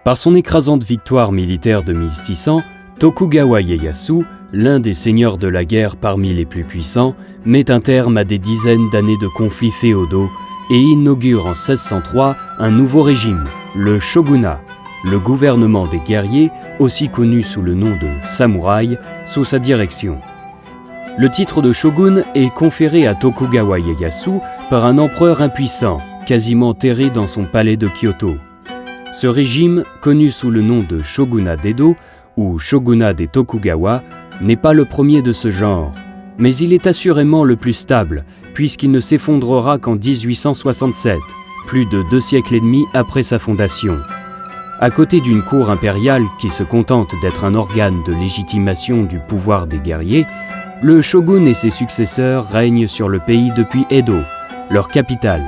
Par son écrasante victoire militaire de 1600, Tokugawa Ieyasu, l'un des seigneurs de la guerre parmi les plus puissants, met un terme à des dizaines d'années de conflits féodaux et inaugure en 1603 un nouveau régime, le shogunat, le gouvernement des guerriers, aussi connu sous le nom de samouraï, sous sa direction. Le titre de shogun est conféré à Tokugawa Ieyasu par un empereur impuissant, quasiment terré dans son palais de Kyoto. Ce régime, connu sous le nom de shogunat d'Edo ou shogunat des Tokugawa, n'est pas le premier de ce genre, mais il est assurément le plus stable, puisqu'il ne s'effondrera qu'en 1867, plus de 2 siècles et demi après sa fondation. À côté d'une cour impériale qui se contente d'être un organe de légitimation du pouvoir des guerriers, le shogun et ses successeurs règnent sur le pays depuis Edo, leur capitale,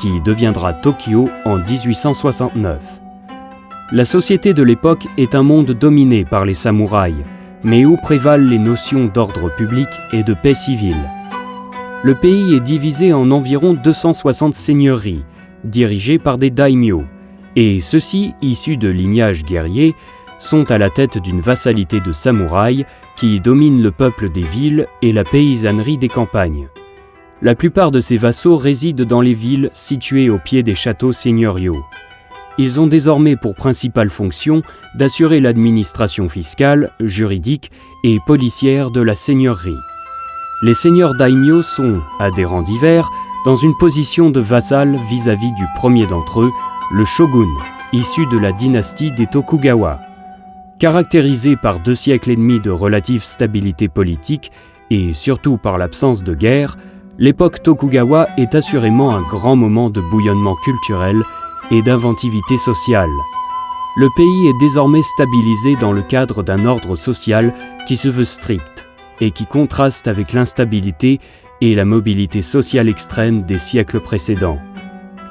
qui deviendra Tokyo en 1869. La société de l'époque est un monde dominé par les samouraïs, mais où prévalent les notions d'ordre public et de paix civile. Le pays est divisé en environ 260 seigneuries, dirigées par des daimyo, et ceux-ci, issus de lignages guerriers, sont à la tête d'une vassalité de samouraïs qui domine le peuple des villes et la paysannerie des campagnes. La plupart de ces vassaux résident dans les villes situées au pied des châteaux seigneuriaux. Ils ont désormais pour principale fonction d'assurer l'administration fiscale, juridique et policière de la seigneurie. Les seigneurs daimyo sont, à des rangs divers, dans une position de vassal vis-à-vis du premier d'entre eux, le shogun, issu de la dynastie des Tokugawa. Caractérisé par 2 siècles et demi de relative stabilité politique et surtout par l'absence de guerre, l'époque Tokugawa est assurément un grand moment de bouillonnement culturel et d'inventivité sociale. Le pays est désormais stabilisé dans le cadre d'un ordre social qui se veut strict et qui contraste avec l'instabilité et la mobilité sociale extrême des siècles précédents.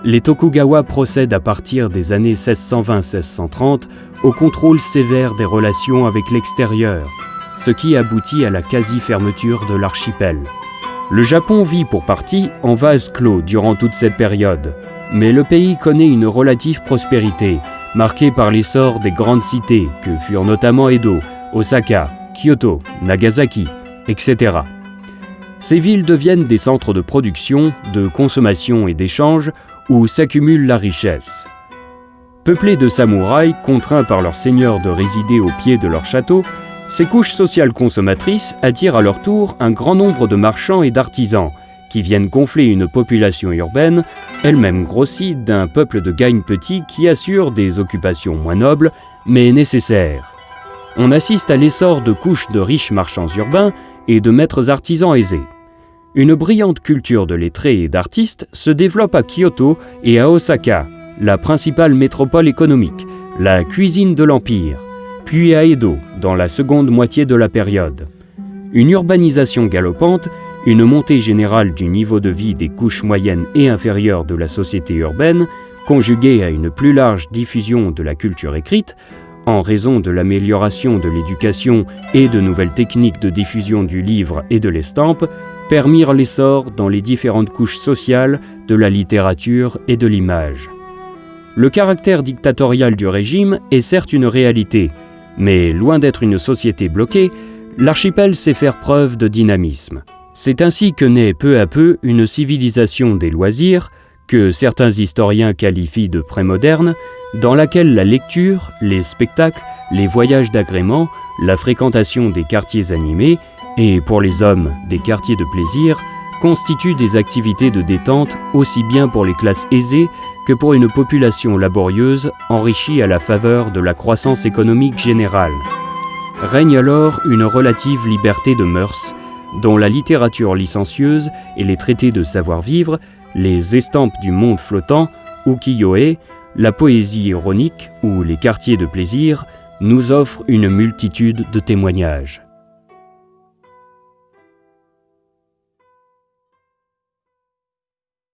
Les Tokugawa procèdent à partir des années 1620-1630 au contrôle sévère des relations avec l'extérieur, ce qui aboutit à la quasi-fermeture de l'archipel. Le Japon vit pour partie en vase clos durant toute cette période, mais le pays connaît une relative prospérité, marquée par l'essor des grandes cités que furent notamment Edo, Osaka, Kyoto, Nagasaki, etc. Ces villes deviennent des centres de production, de consommation et d'échange où s'accumule la richesse. Peuplées de samouraïs contraints par leurs seigneurs de résider au pied de leur château, ces couches sociales consommatrices attirent à leur tour un grand nombre de marchands et d'artisans qui viennent gonfler une population urbaine, elle-même grossie d'un peuple de gagne-petits qui assure des occupations moins nobles, mais nécessaires. On assiste à l'essor de couches de riches marchands urbains et de maîtres artisans aisés. Une brillante culture de lettrés et d'artistes se développe à Kyoto et à Osaka, la principale métropole économique, la cuisine de l'Empire, puis à Edo, dans la seconde moitié de la période. Une urbanisation galopante, une montée générale du niveau de vie des couches moyennes et inférieures de la société urbaine, conjuguée à une plus large diffusion de la culture écrite, en raison de l'amélioration de l'éducation et de nouvelles techniques de diffusion du livre et de l'estampe, permirent l'essor dans les différentes couches sociales de la littérature et de l'image. Le caractère dictatorial du régime est certes une réalité, mais loin d'être une société bloquée, l'archipel sait faire preuve de dynamisme. C'est ainsi que naît peu à peu une civilisation des loisirs, que certains historiens qualifient de prémoderne, dans laquelle la lecture, les spectacles, les voyages d'agrément, la fréquentation des quartiers animés, et pour les hommes, des quartiers de plaisir, constituent des activités de détente aussi bien pour les classes aisées que pour une population laborieuse enrichie à la faveur de la croissance économique générale. Règne alors une relative liberté de mœurs, dont la littérature licencieuse et les traités de savoir-vivre, les estampes du monde flottant, ukiyo-e, la poésie ironique ou les quartiers de plaisir nous offrent une multitude de témoignages.